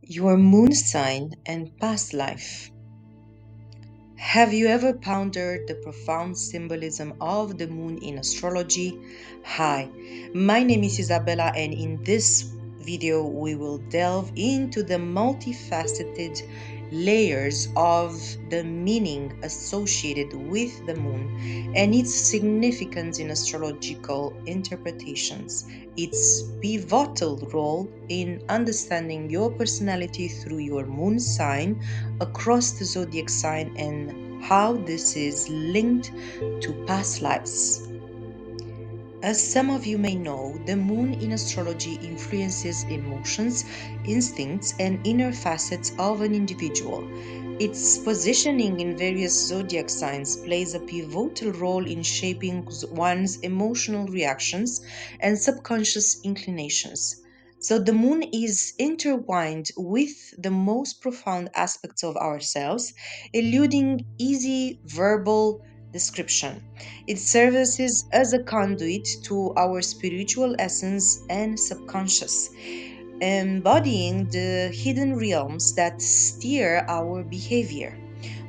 Your moon sign and past life. Have you ever pondered the profound symbolism of the moon in astrology? Hi, my name is Isabella, and in this video we will delve into the multifaceted layers of the meaning associated with the moon and its significance in astrological interpretations, its pivotal role in understanding your personality through your moon sign across the zodiac sign, and how this is linked to past lives. As some of you may know, the moon in astrology influences emotions, instincts, and inner facets of an individual. Its positioning in various zodiac signs plays a pivotal role in shaping one's emotional reactions and subconscious inclinations. So, the moon is intertwined with the most profound aspects of ourselves, eluding easy verbal description. It serves as a conduit to our spiritual essence and subconscious, embodying the hidden realms that steer our behavior.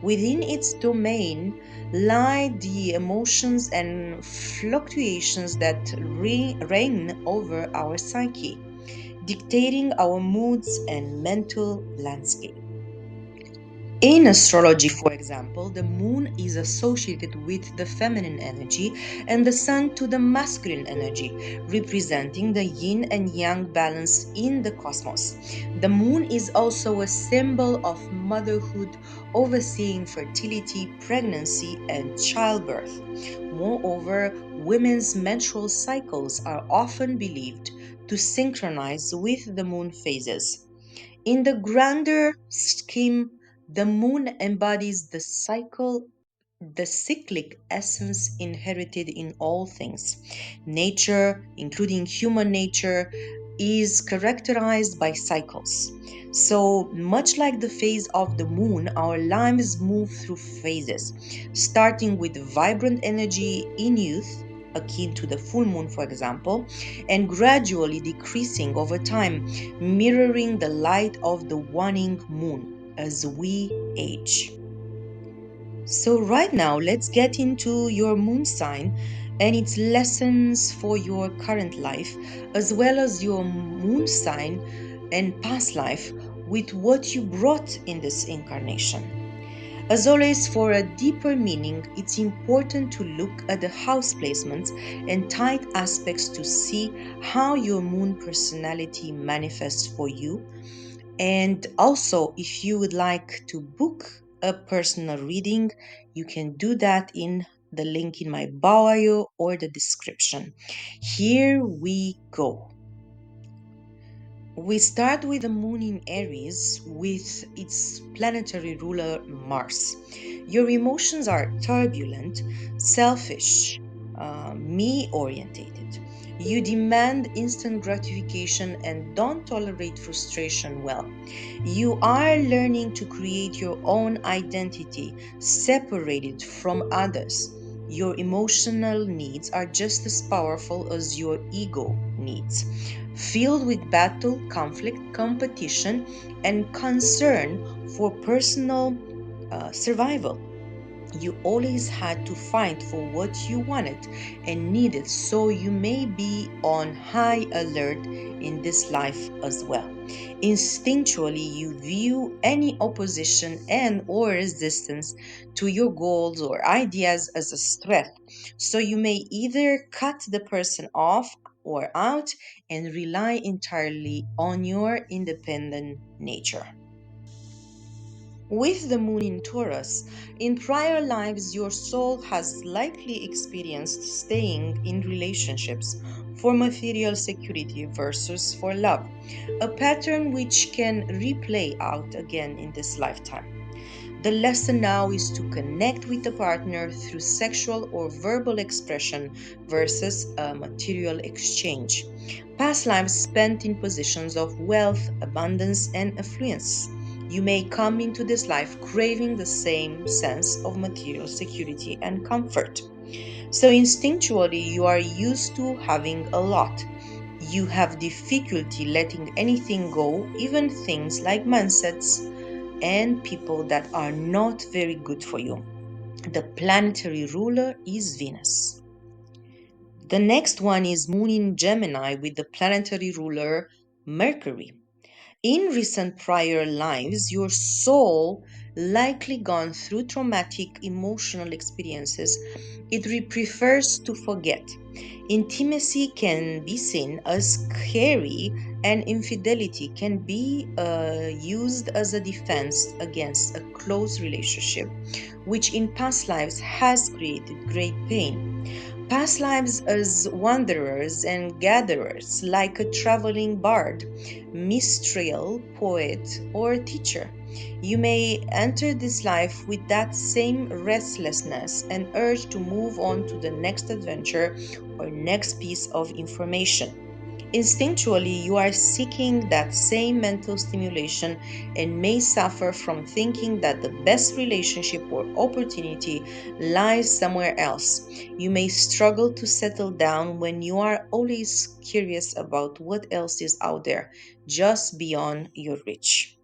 Within its domain lie the emotions and fluctuations that reign over our psyche, dictating our moods and mental landscape. In astrology, for example, the moon is associated with the feminine energy and the sun to the masculine energy, representing the yin and yang balance in the cosmos. The moon is also a symbol of motherhood, overseeing fertility, pregnancy, and childbirth. Moreover, women's menstrual cycles are often believed to synchronize with the moon phases. In the grander scheme, the moon embodies the cyclic essence inherited in all things. Nature, including human nature, is characterized by cycles. So, much like the phase of the moon, our lives move through phases, starting with vibrant energy in youth, akin to the full moon, for example, and gradually decreasing over time, mirroring the light of the waning moon as we age. So, right now, let's get into your moon sign and its lessons for your current life, as well as your moon sign and past life with what you brought in this incarnation. As always, for a deeper meaning, it's important to look at the house placements and tight aspects to see how your moon personality manifests for you. And also, if you would like to book a personal reading, you can do that in the link in my bio or the description. Here we go. We start with the moon in Aries with its planetary ruler Mars. Your emotions are turbulent, selfish, me orientated. You demand instant gratification and don't tolerate frustration well. You are learning to create your own identity, separated from others. Your emotional needs are just as powerful as your ego needs, filled with battle, conflict, competition, and concern for personal survival. You always had to fight for what you wanted and needed, so you may be on high alert in this life as well. Instinctually, you view any opposition and or resistance to your goals or ideas as a threat. So you may either cut the person off or out and rely entirely on your independent nature. With the moon in Taurus, in prior lives, your soul has likely experienced staying in relationships for material security versus for love, a pattern which can replay out again in this lifetime. The lesson now is to connect with the partner through sexual or verbal expression versus a material exchange. Past lives spent in positions of wealth, abundance, and affluence. You may come into this life craving the same sense of material security and comfort. So, instinctually, you are used to having a lot. You have difficulty letting anything go, even things like mindsets and people that are not very good for you. The planetary ruler is Venus. The next one is Moon in Gemini with the planetary ruler Mercury. In recent prior lives, your soul likely gone through traumatic emotional experiences. It prefers to forget. Intimacy can be seen as scary, and infidelity can be used as a defense against a close relationship, which in past lives has created great pain. Past lives as wanderers and gatherers, like a traveling bard, minstrel, poet, or teacher. You may enter this life with that same restlessness and urge to move on to the next adventure or next piece of information. Instinctually, you are seeking that same mental stimulation and may suffer from thinking that the best relationship or opportunity lies somewhere else. You may struggle to settle down when you are always curious about what else is out there, just beyond your reach.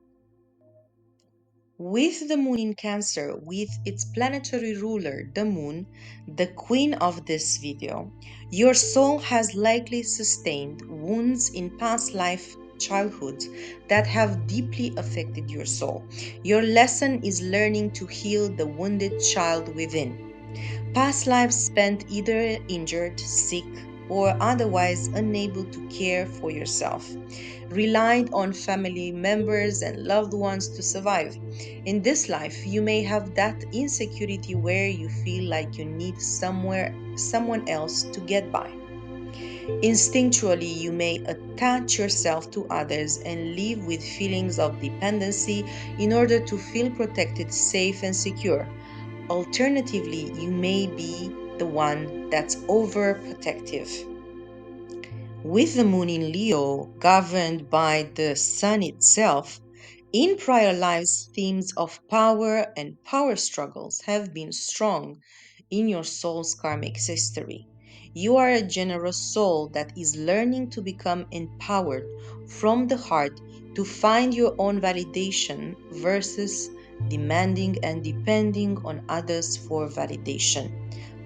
With the moon in Cancer, with its planetary ruler, the moon, the queen of this video, your soul has likely sustained wounds in past life childhoods that have deeply affected your soul. Your lesson is learning to heal the wounded child within. Past lives spent either injured, sick, or otherwise unable to care for yourself, relied on family members and loved ones to survive. In this life, you may have that insecurity where you feel like you need someone else to get by. Instinctually, you may attach yourself to others and live with feelings of dependency in order to feel protected, safe, and secure. Alternatively, you may be the one that's overprotective. With the moon in Leo, governed by the sun itself, in prior lives, themes of power and power struggles have been strong in your soul's karmic history. You are a generous soul that is learning to become empowered from the heart to find your own validation versus demanding and depending on others for validation.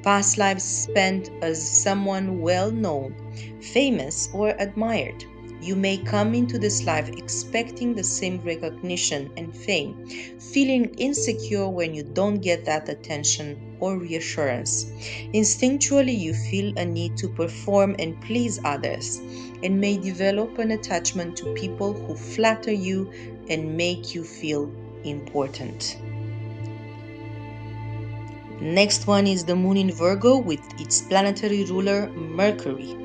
Past lives spent as someone well known, famous, or admired. You may come into this life expecting the same recognition and fame, feeling insecure when you don't get that attention or reassurance. Instinctually, you feel a need to perform and please others, and may develop an attachment to people who flatter you and make you feel important. Next one is the moon in Virgo with its planetary ruler Mercury.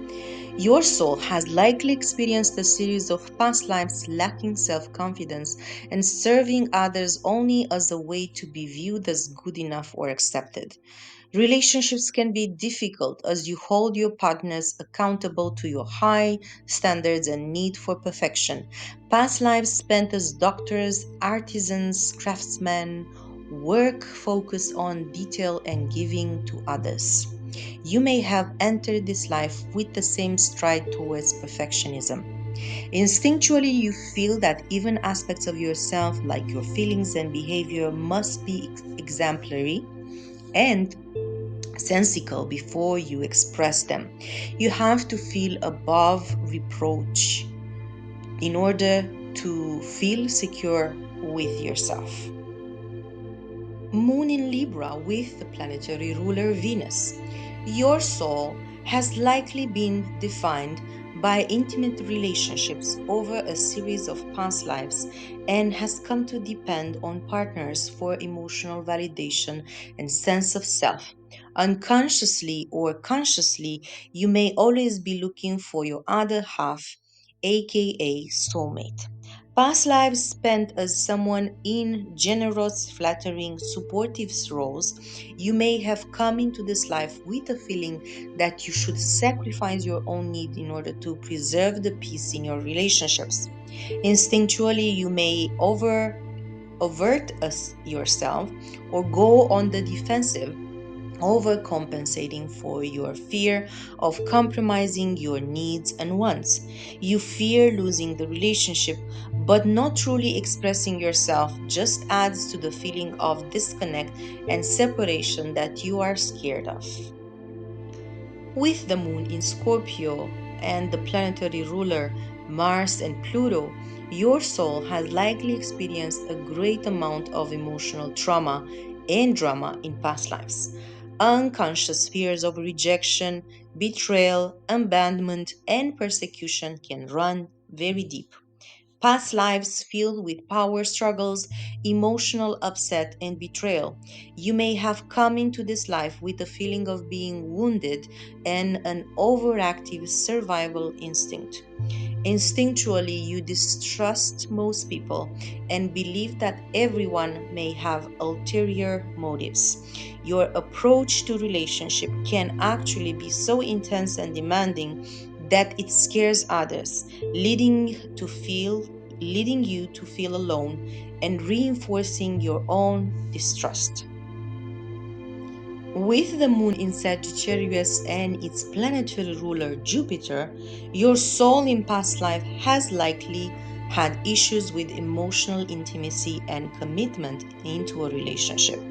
Your soul has likely experienced a series of past lives lacking self-confidence and serving others only as a way to be viewed as good enough or accepted. Relationships can be difficult as you hold your partners accountable to your high standards and need for perfection. Past lives spent as doctors, artisans, craftsmen, work focused on detail and giving to others. You may have entered this life with the same stride towards perfectionism. Instinctually, you feel that even aspects of yourself, like your feelings and behavior, must be exemplary and sensical before you express them. You have to feel above reproach in order to feel secure with yourself. Moon in Libra with the planetary ruler Venus. Your soul has likely been defined by intimate relationships over a series of past lives and has come to depend on partners for emotional validation and sense of self. Unconsciously or consciously, you may always be looking for your other half, aka soulmate. Past lives spent as someone in generous, flattering, supportive roles, you may have come into this life with a feeling that you should sacrifice your own need in order to preserve the peace in your relationships. Instinctually, you may overt yourself or go on the defensive overcompensating for your fear of compromising your needs and wants. You fear losing the relationship, but not truly expressing yourself just adds to the feeling of disconnect and separation that you are scared of. With the moon in Scorpio and the planetary ruler Mars and Pluto, your soul has likely experienced a great amount of emotional trauma and drama in past lives. Unconscious fears of rejection, betrayal, abandonment, and persecution can run very deep. Past lives filled with power struggles, emotional upset, and betrayal. You may have come into this life with a feeling of being wounded and an overactive survival instinct. Instinctually, you distrust most people and believe that everyone may have ulterior motives. Your approach to relationship can actually be so intense and demanding that it scares others, leading you to feel alone and reinforcing your own distrust. With the moon in Sagittarius and its planetary ruler Jupiter, your soul in past life has likely had issues with emotional intimacy and commitment into a relationship.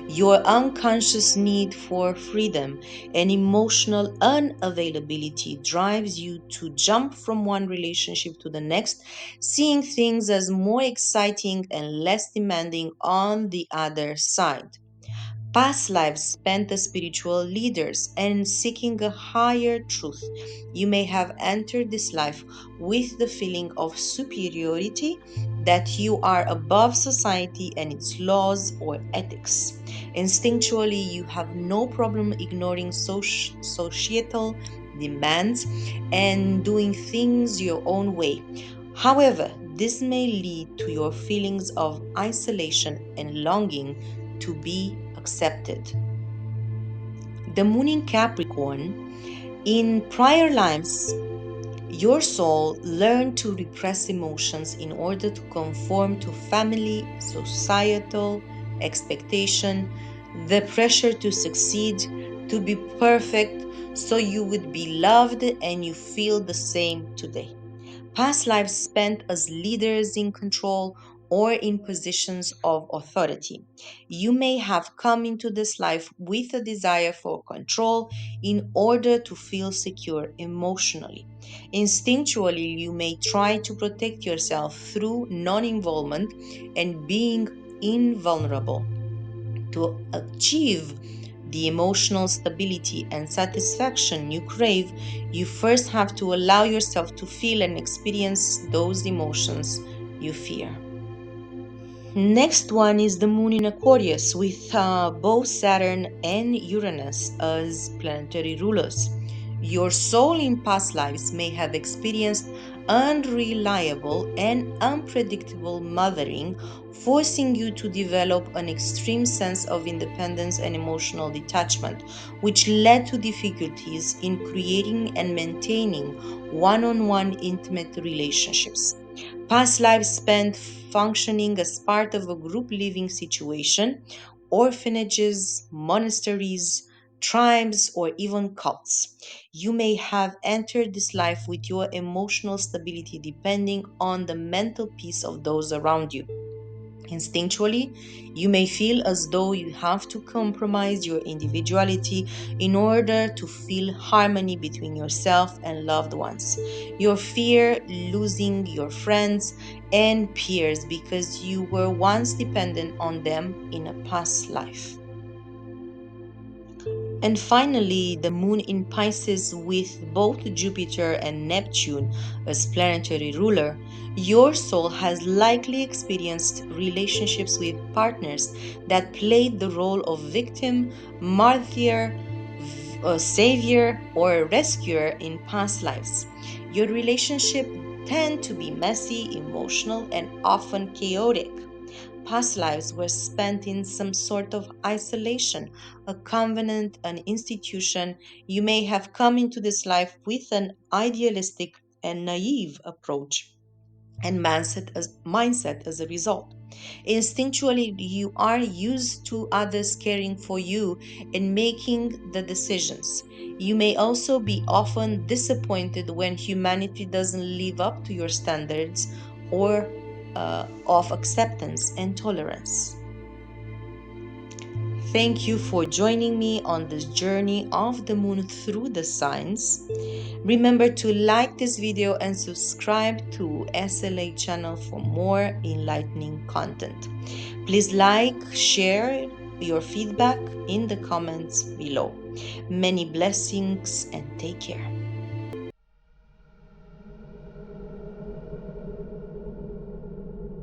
Your unconscious need for freedom and emotional unavailability drives you to jump from one relationship to the next, seeing things as more exciting and less demanding on the other side. Past lives spent as spiritual leaders and seeking a higher truth. You may have entered this life with the feeling of superiority, that you are above society and its laws or ethics. Instinctually, you have no problem ignoring societal demands and doing things your own way. However, this may lead to your feelings of isolation and longing to be accepted. The moon in Capricorn, in prior lives, your soul learned to repress emotions in order to conform to family, societal expectation, the pressure to succeed, to be perfect, so you would be loved, and you feel the same today. Past lives spent as leaders in control or in positions of authority. You may have come into this life with a desire for control in order to feel secure emotionally. Instinctually, you may try to protect yourself through non involvement and being invulnerable. To achieve the emotional stability and satisfaction you crave, you first have to allow yourself to feel and experience those emotions you fear. Next one is the moon in Aquarius with both Saturn and Uranus as planetary rulers. Your soul in past lives may have experienced unreliable and unpredictable mothering, forcing you to develop an extreme sense of independence and emotional detachment, which led to difficulties in creating and maintaining one on one intimate relationships. Past lives spent functioning as part of a group living situation, orphanages, monasteries, tribes, or even cults. You may have entered this life with your emotional stability depending on the mental peace of those around you. Instinctually, you may feel as though you have to compromise your individuality in order to feel harmony between yourself and loved ones. You fear losing your friends and peers because you were once dependent on them in a past life. And finally, the moon in Pisces with both Jupiter and Neptune as planetary ruler, your soul has likely experienced relationships with partners that played the role of victim, martyr, savior, or rescuer in past lives. Your relationship tend to be messy, emotional, and often chaotic. Past lives were spent in some sort of isolation, a convent, an institution. You may have come into this life with an idealistic and naive approach, and mindset as a result. Instinctually, you are used to others caring for you and making the decisions. You may also be often disappointed when humanity doesn't live up to your standards or of acceptance and tolerance. Thank you for joining me on this journey of the moon through the signs. Remember to like this video and subscribe to SLA channel for more enlightening content. Please like, share your feedback in the comments below. Many blessings and take care.